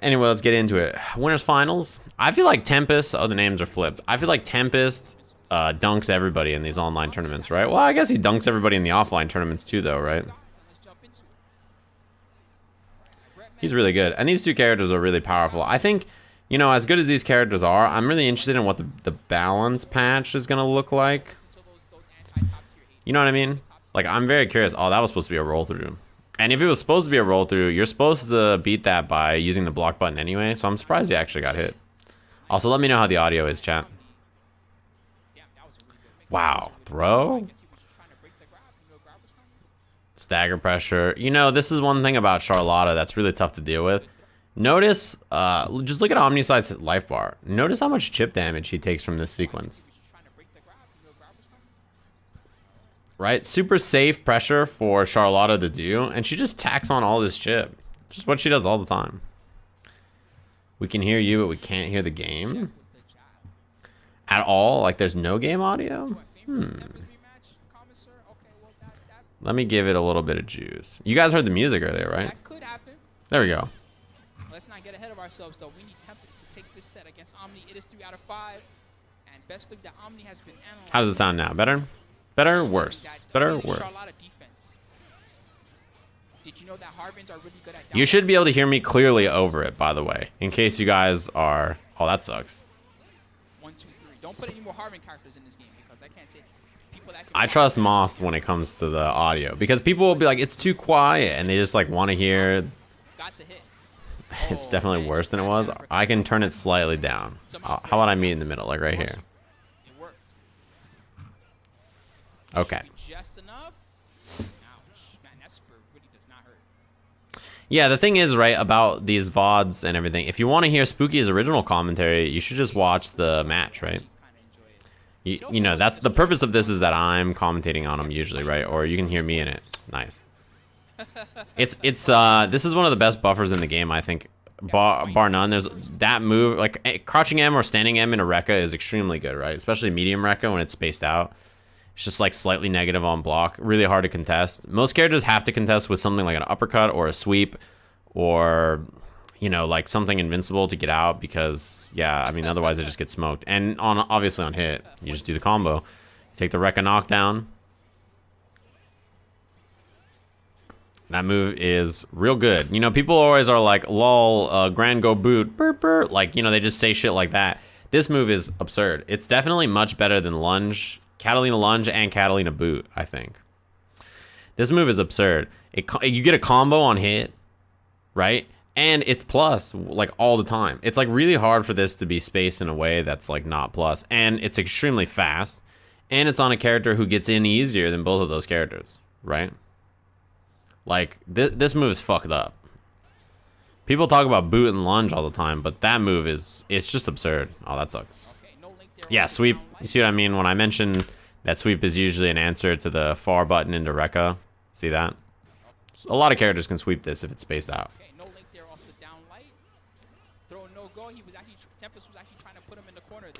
Anyway, let's get into it. Winners finals. I feel like Tempest. Oh, the names are flipped. I feel like Tempest dunks everybody in these online tournaments, right? Well, I guess he dunks everybody in the offline tournaments too, though, right? He's really good. And these two characters are really powerful. I think, you know, as good as these characters are, I'm really interested in what the balance patch is going to look like. You know what I mean? Like, I'm very curious. Oh, that was supposed to be a roll through. And if it was supposed to be a roll through, you're supposed to beat that by using the block button anyway. So I'm surprised he actually got hit. Also, let me know how the audio is, chat. Wow. Throw? Stagger pressure. You know, this is one thing about Charlotta that's really tough to deal with. Notice, just look at Omnisscythe's life bar. Notice how much chip damage he takes from this sequence. Right? Super safe pressure for Charlotta to do, and she just tacks on all this chip. Just what she does all the time. We can hear you, but we can't hear the game. At all? Like, there's no game audio? Let me give it a little bit of juice. You guys heard the music earlier, right? That could happen. There we go. Let's not get ahead of ourselves, though. We need Tempest to take this set against Omni. It is 3 out of 5. And best pick that Omni has been analyzed. How does it sound now? Better? Better? Worse? Better? Worse? Charlotta defense. Did you know that Harbins are really good at you should be able to hear me clearly over it, by the way. In case you guys are... Oh, that sucks. 1, 2, 3. Don't put any more Harbin characters in this game because I can't say people that I trust Moste when it comes to the audio because people will be like, it's too quiet, and they just like want to hear. Got the hit. It's definitely worse than it was. I can turn it slightly down. How about I meet in the middle, like right here? It worked. Okay. Just enough. Ouch. Man, that spur really does not hurt. Yeah, the thing is, right, about these VODs and everything, if you want to hear Spooky's original commentary, you should just watch the match, right? You know, that's the purpose of this is that I'm commentating on them usually, right? Or you can hear me in it. Nice. This is one of the best buffers in the game, I think, bar none. There's that move, like crouching M or standing M in a Rekka is extremely good, right? Especially medium Rekka when it's spaced out. It's just like slightly negative on block, really hard to contest. Most characters have to contest with something like an uppercut or a sweep or, you know, like something invincible to get out because, yeah, I mean, otherwise it just gets smoked. And obviously on hit, you just do the combo. You take the Rekka knockdown. That move is real good. You know, people always are like, lol, grand go boot, burp, burp. Like, you know, they just say shit like that. This move is absurd. It's definitely much better than lunge, Catalina lunge, and Catalina boot, I think. This move is absurd. You get a combo on hit, right? And it's plus, like, all the time. It's, like, really hard for this to be spaced in a way that's, like, not plus. And it's extremely fast. And it's on a character who gets in easier than both of those characters, right? Like, this move is fucked up. People talk about boot and lunge all the time, but that move is, it's just absurd. Oh, that sucks. Yeah, sweep. You see what I mean? When I mention that sweep is usually an answer to the far button into Rekka. See that? A lot of characters can sweep this if it's spaced out.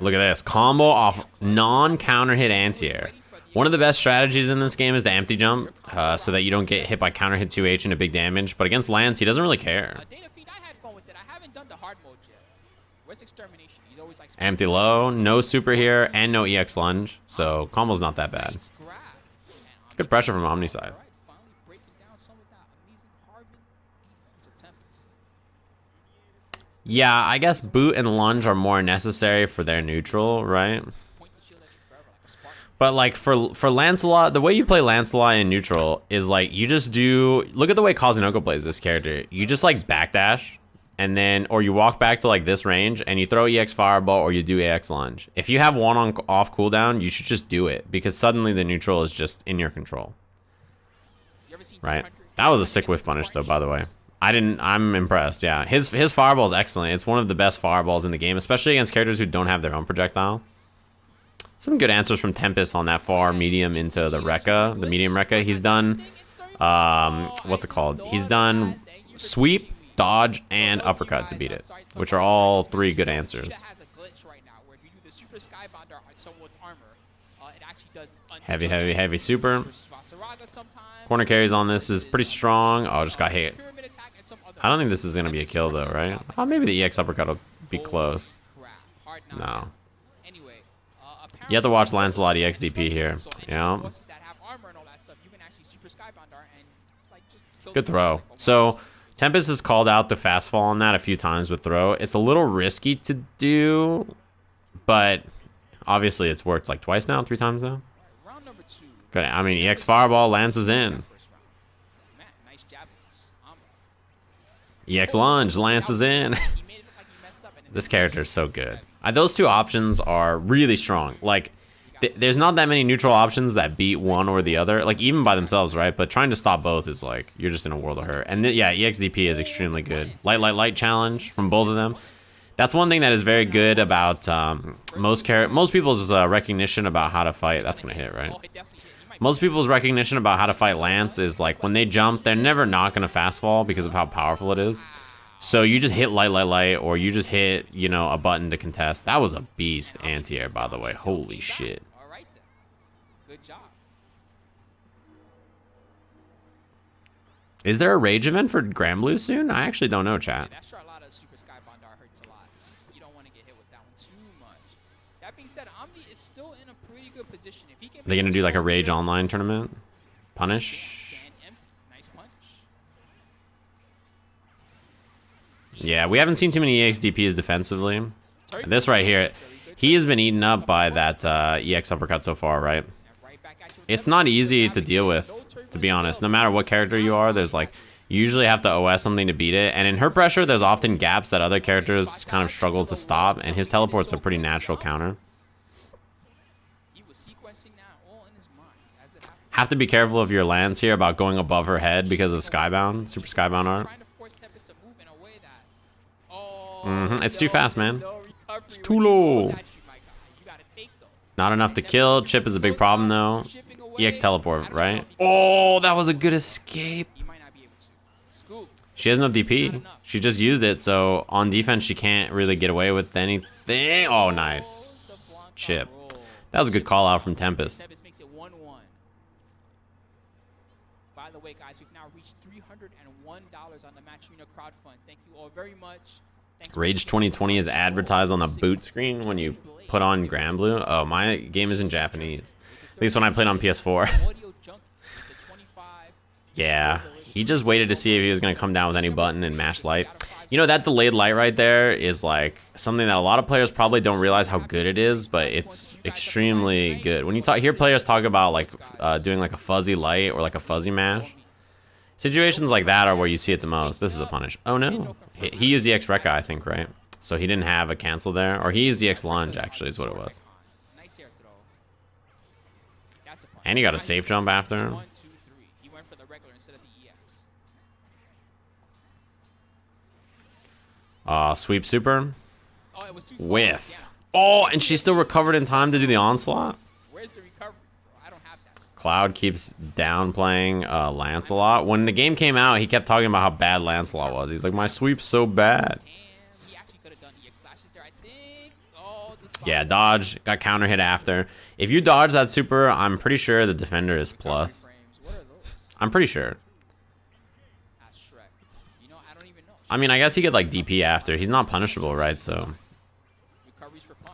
Look at this. Combo off non-counter hit anti-air. One of the best strategies in this game is the empty jump, so that you don't get hit by counter hit 2H into big damage. But against Lance, he doesn't really care. Empty low, no super here, and no EX lunge. So combo's not that bad. Good pressure from Omnisscythe. Yeah, I guess boot and lunge are more necessary for their neutral, right? But like for Lancelot, the way you play Lancelot in neutral is like you just do, look at the way Kazunoko plays this character. You just like backdash and then, or you walk back to like this range and you throw EX Fireball or you do AX Lunge. If you have one on off cooldown, you should just do it because suddenly the neutral is just in your control. Right? That was a sick whiff punish though, by the way. I'm impressed, yeah. His Fireball is excellent. It's one of the best Fireballs in the game, especially against characters who don't have their own projectile. Some good answers from Tempest on that far medium into the Rekka, the medium Rekka. He's done, what's it called? He's done sweep, dodge, and uppercut to beat it, which are all three good answers. It actually does Heavy super. Corner carries on this is pretty strong. Oh, just got hit. I don't think this is going to be a kill, though, right? Oh, maybe the EX uppercut will be close. No. You have to watch Lancelot EXDP here. Yeah. Good throw. So, Tempest has called out the fast fall on that a few times with throw. It's a little risky to do, but obviously it's worked like twice now, 3 times now. Good. I mean, EX Fireball lances in. EX Lunge lances in. This character is so good. Those 2 options are really strong. Like, there's not that many neutral options that beat one or the other, like even by themselves, right? But trying to stop both is like, you're just in a world of hurt. And yeah, EXDP is extremely good. Light challenge from both of them. That's one thing that is very good about most people's recognition about how to fight. That's gonna hit, right? Most people's recognition about how to fight Lance is like when they jump, they're never not gonna fast fall because of how powerful it is. So you just hit light, or you just hit, you know, a button to contest. That was a beast anti-air, by the way. Holy shit. Good job. Is there a rage event for Grand Blue soon? I actually don't know, chat. That Charlotta Super Sky Bondar hurts a lot. You don't want to get hit with that one too much. That being said, Omni is still in a pretty good position. If he can, They're gonna do like a rage online tournament. Punish. Nice punch. Yeah, we haven't seen too many EXDPs defensively. This right here, he has been eaten up by that EX uppercut so far, right? It's not easy to deal with, to be honest. No matter what character you are, there's like, you usually have to OS something to beat it. And in her pressure, there's often gaps that other characters kind of struggle to stop. And his teleport's a pretty natural counter. Have to be careful of your lands here about going above her head because of Skybound, Super Skybound art. It's too fast, man. It's too low. Not enough to kill. Chip is a big problem, though. EX teleport, right? Oh, that was a good escape. She has no DP. She just used it, so on defense, she can't really get away with anything. Oh, nice. Chip. That was a good call out from Tempest. By the way, guys, we've now reached $301 on the Match Arena crowdfund. Thank you all very much. Rage 2020 is advertised on the boot screen when you put on Grand Blue. Oh, my game is in Japanese. At least when I played on PS4. Yeah, he just waited to see if he was going to come down with any button and mash light. You know, that delayed light right there is like something that a lot of players probably don't realize how good it is, but it's extremely good. When you hear players talk about like doing like a fuzzy light or like a fuzzy mash, situations like that are where you see it the most. This is a punish. Oh no. He used the X Rekka, I think, right? So he didn't have a cancel there. Or he used the X Lunge, actually, is what it was. And he got a safe jump after. Sweep super. Whiff. Oh, and she still recovered in time to do the onslaught? Where's the recovery? I don't have that. Cloud keeps downplaying Lancelot. When the game came out, he kept talking about how bad Lancelot was. He's like, my sweep's so bad. Yeah, dodge. Got counter hit after. If you dodge that super, I'm pretty sure the defender is plus. I'm pretty sure. I mean, I guess he could like DP after. He's not punishable, right? So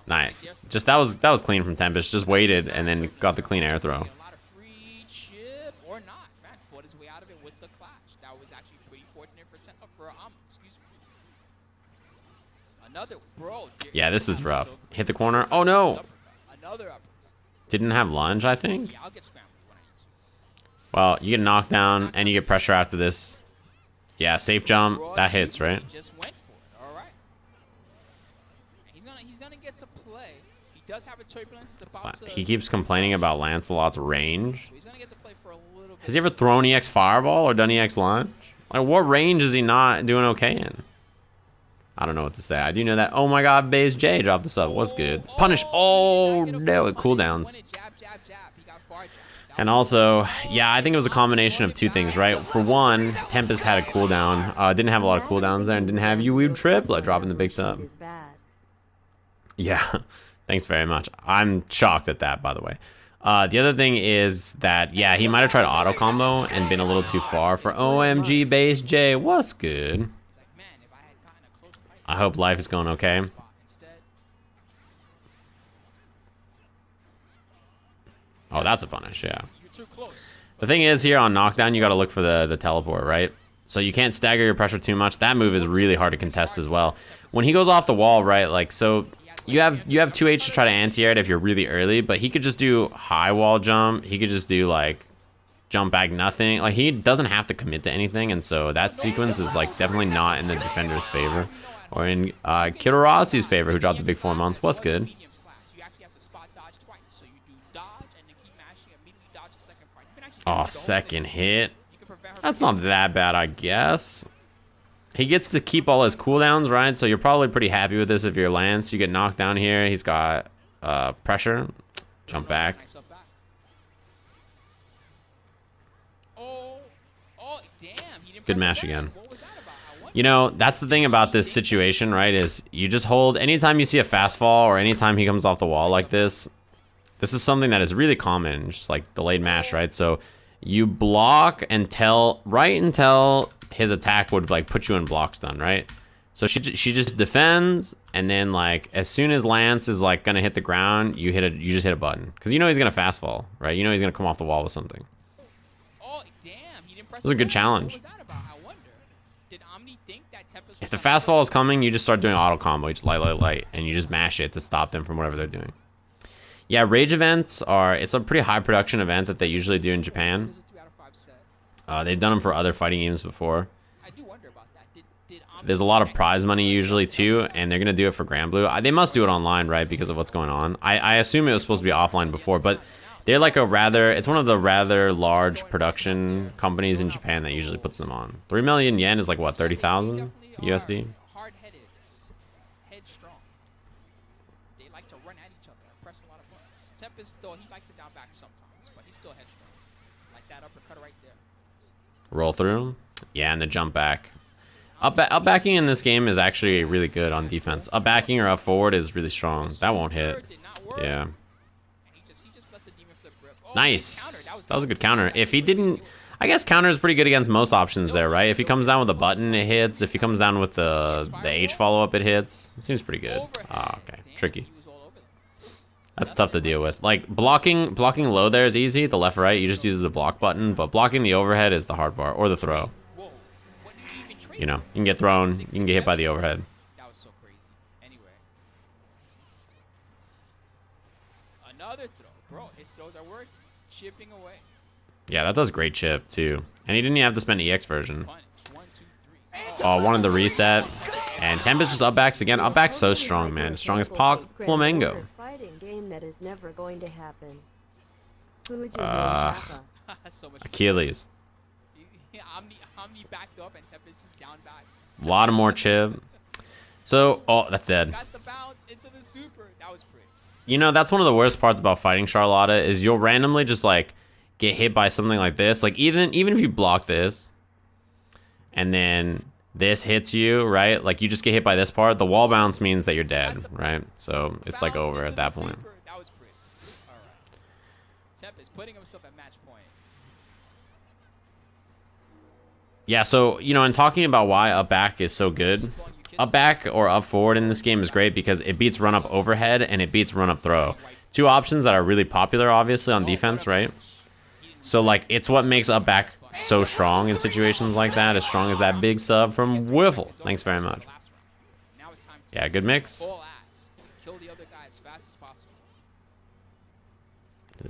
nice. Just that was clean from Tempest. Just waited and then got the clean air throw. Yeah, this is rough. Hit the corner. Oh no. Didn't have lunge, I think. Well, you get knocked down and you get pressure after this. Yeah, safe jump. That hits, right? Just went for it. All right. He's gonna get to play. He does have a turbulence. He keeps complaining about Lancelot's range. Has he ever thrown EX Fireball or done EX Lunge? Like, what range is he not doing okay in? I don't know what to say. I do know that. Oh my God, Base J dropped the sub. What's good? Punish. Oh no, it cooldowns. And also, yeah, I think it was a combination of two things, right? For one, Tempest had a cooldown. Didn't have a lot of cooldowns there, and didn't have you triplet dropping the big sub. Yeah, Thanks very much. I'm shocked at that, by the way. The other thing is that, yeah, he might have tried auto combo and been a little too far for OMG Base J. What's good? I hope life is going okay. Oh, that's a punish, yeah. The thing is, here on knockdown, you got to look for the teleport, right? So you can't stagger your pressure too much. That move is really hard to contest as well. When he goes off the wall, right, like, so you have 2H to try to anti-air it if you're really early, but he could just do high wall jump. He could just do, like, jump back nothing. Like, he doesn't have to commit to anything, and so that sequence is, like, definitely not in the defender's favor. Or in Kidorasi's favor, who dropped the big 4 months. What's good? Oh, second hit. That's not that bad, I guess. He gets to keep all his cooldowns, right? So you're probably pretty happy with this if you're Lance. You get knocked down here. He's got pressure. Jump back. Good mash again. You know, that's the thing about this situation, right? Is you just hold anytime you see a fast fall or anytime he comes off the wall like this. This is something that is really common, just like delayed mash, right? So you block until his attack would like put you in block stun, right? So she just defends, and then like as soon as Lance is like gonna hit the ground, you just hit a button because you know he's gonna fast fall, right? You know he's gonna come off the wall with something. Oh damn! He didn't press. This is a good challenge. What was that about? I wonder. Did Omni think that Tempest? If the fast fall is coming, you just start doing auto combo, you just light, and you just mash it to stop them from whatever they're doing. Yeah, rage events it's a pretty high production event that they usually do in Japan. They've done them for other fighting games before. There's a lot of prize money usually too, and they're gonna do it for Grand Blue. They must do it online, right, because of what's going on. I assume it was supposed to be offline before, but they're like it's one of the rather large production companies in Japan that usually puts them on. 3 million yen is like what, 30,000 USD? Tempest, though, he likes it down back sometimes, but he's still headstrong. Like that uppercut right there. Roll through. Yeah, and the jump back. Up backing in this game is actually really good on defense. Up backing or up forward is really strong. That won't hit. Yeah. Nice. That was a good counter. If he didn't... I guess counter is pretty good against most options there, right? If he comes down with a button, it hits. If he comes down with the H follow-up, it hits. It seems pretty good. Ah, okay. Tricky. That's tough to deal with. Like, blocking low there is easy. The left, right, you just use the block button. But blocking the overhead is the hard part. Or the throw. You know, you can get thrown. You can get hit by the overhead. That was so crazy. Anyway. Another throw. Bro, his throws are working. Chipping away. Yeah, that does great chip, too. And he didn't even have to spend EX version. Oh, wanted the reset. And Tempest just up backs again. Up back's so strong, man. As strong as Pac Flamengo. That is never going to happen. Who would you so Achilles. Omni backed up and Tempest just down back. A lot of more chip. So, oh, that's dead. Got the bounce into the super. That was pretty. You know, that's one of the worst parts about fighting Charlotta is you'll randomly just like get hit by something like this. Like even if you block this and then this hits you, right? Like you just get hit by this part. The wall bounce means that you're dead, right? So it's like over at that point. That was pretty. All right. Tempest putting himself at match point. Yeah, so, you know, and talking about why up back is so good, up back or up forward in this game is great because it beats run up overhead and it beats run up throw. Two options that are really popular, obviously, on defense, right? So, like, it's what makes up back so strong in situations like that, as strong as that big sub from Wiffle. Thanks very much. Yeah, good mix.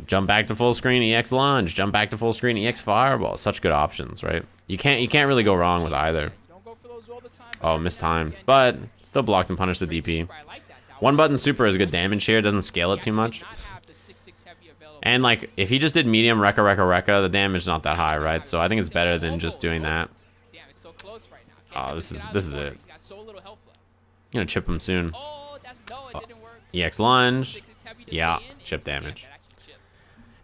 Jump back to full screen, EX lunge. Jump back to full screen, EX fireball. Such good options, right? You can't really go wrong with either. Oh, mistimed, but still blocked and punished the DP. One button super is good damage here. Doesn't scale it too much. And like, if he just did medium Rekka, the damage is not that high, right? So I think it's better than just doing that. Oh, this is it. I'm gonna chip him soon. Oh, EX lunge. Yeah, chip damage.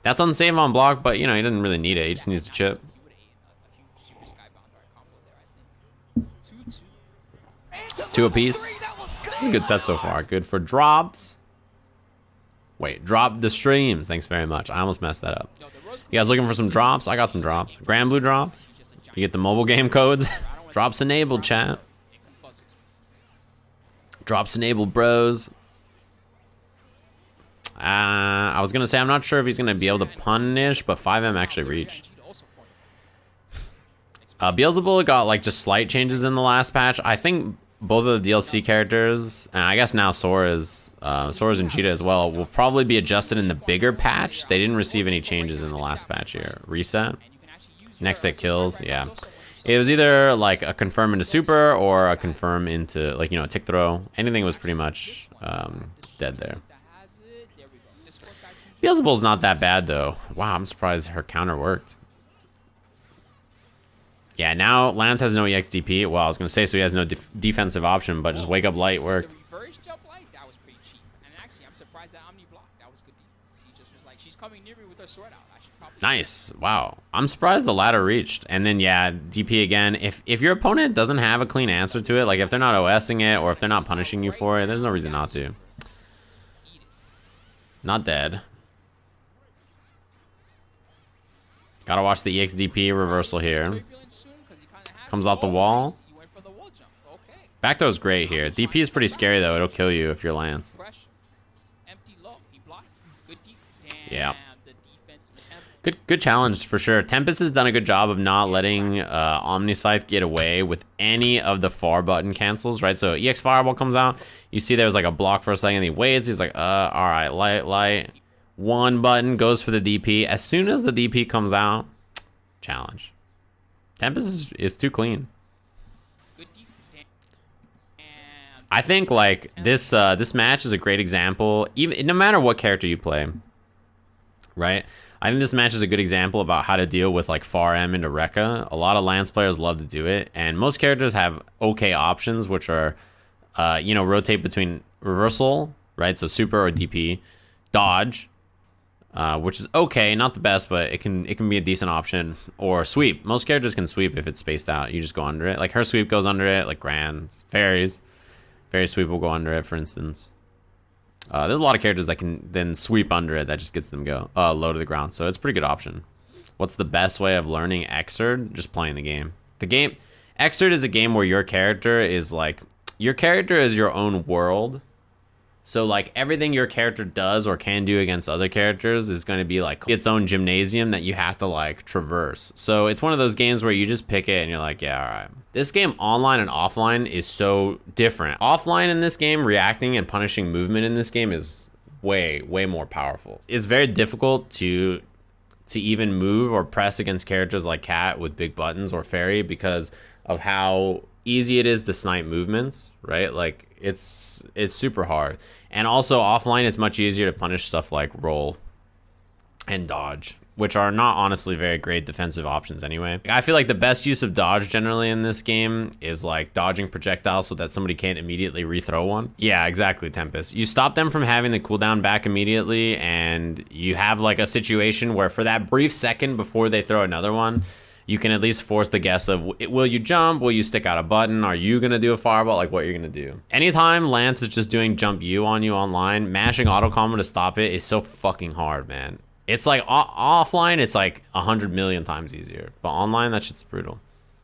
That's unsafe on block, but you know, he doesn't really need it. He just needs to chip. Two apiece. Good set so far. Good for drops. Wait, drop the streams. Thanks very much. I almost messed that up. Yo, the Rose You guys looking for some drops? I got some drops. Grand Blue drops. You get the mobile game codes. Drops enabled, chat. Drops enabled, bros. I was gonna say I'm not sure if he's gonna be able to punish, but 5M actually reached. Beelzebub got like just slight changes in the last patch. I think both of the DLC characters, and I guess now Sora's and Cheetah as well, will probably be adjusted in the bigger patch. They didn't receive any changes in the last patch here. Reset. Next hit kills, yeah. It was either like a confirm into super or a confirm into like, you know, a tick throw. Anything was pretty much dead there. Beelzebub's not that bad though. Wow, I'm surprised her counter worked. Yeah, now Lance has no EXDP. Well, I was gonna say so he has no defensive option, but just wake up light worked. Reverse jump light, that was pretty cheap. And actually, I'm surprised that Omni blocked. That was good defense. He just was like, she's coming near me with her sword out. I should probably. Nice. Wow. I'm surprised the ladder reached. And then yeah, DP again. If your opponent doesn't have a clean answer to it, like if they're not OSing it or if they're not punishing you for it, there's no reason not to. Not dead. Gotta watch the EXDP reversal here. Comes off the wall. Back throw's great here. DP is pretty scary though. It'll kill you if you're Lance. Yeah. Good challenge for sure. Tempest has done a good job of not letting Omnisscythe get away with any of the far button cancels, right? So EX Fireball comes out. You see there's like a block for a second. He waits. He's like, all right, light. One button goes for the DP. As soon as the DP comes out, challenge. Tempest is too clean. I think like this match is a great example. Even no matter what character you play, right? I think this match is a good example about how to deal with like far M into Rekka. A lot of Lance players love to do it, and most characters have okay options, which are, you know, rotate between reversal, right? So super or DP, dodge. Which is okay, not the best, but it can be a decent option. Or sweep. Most characters can sweep if it's spaced out. You just go under it. Like her sweep goes under it. Like Grand's, Fairy sweep will go under it, for instance. There's a lot of characters that can then sweep under it. That just gets them low to the ground. So it's a pretty good option. What's the best way of learning Xrd? Just playing the game. Xrd is a game where your character is your own world. So like everything your character does or can do against other characters is going to be like its own gymnasium that you have to like traverse. So it's one of those games where you just pick it and you're like, yeah, all right. This game online and offline is so different. Offline in this game, reacting and punishing movement in this game is way more powerful. It's very difficult to even move or press against characters like Cat with big buttons or Fairy because of how easy it is to snipe movements, right? Like it's super hard. And also offline it's much easier to punish stuff like roll and dodge, which are not honestly very great defensive options anyway. I feel like the best use of dodge generally in this game is like dodging projectiles so that somebody can't immediately rethrow one. Yeah, exactly, Tempest. You stop them from having the cooldown back immediately, and you have like a situation where for that brief second before they throw another one, you can at least force the guess of, will you jump? Will you stick out a button? Are you going to do a fireball? Like what you're going to do. Anytime Lance is just doing jump U on you online, mashing auto combo to stop it is so fucking hard, man. It's like offline, it's like 100 million times easier. But online, that shit's brutal.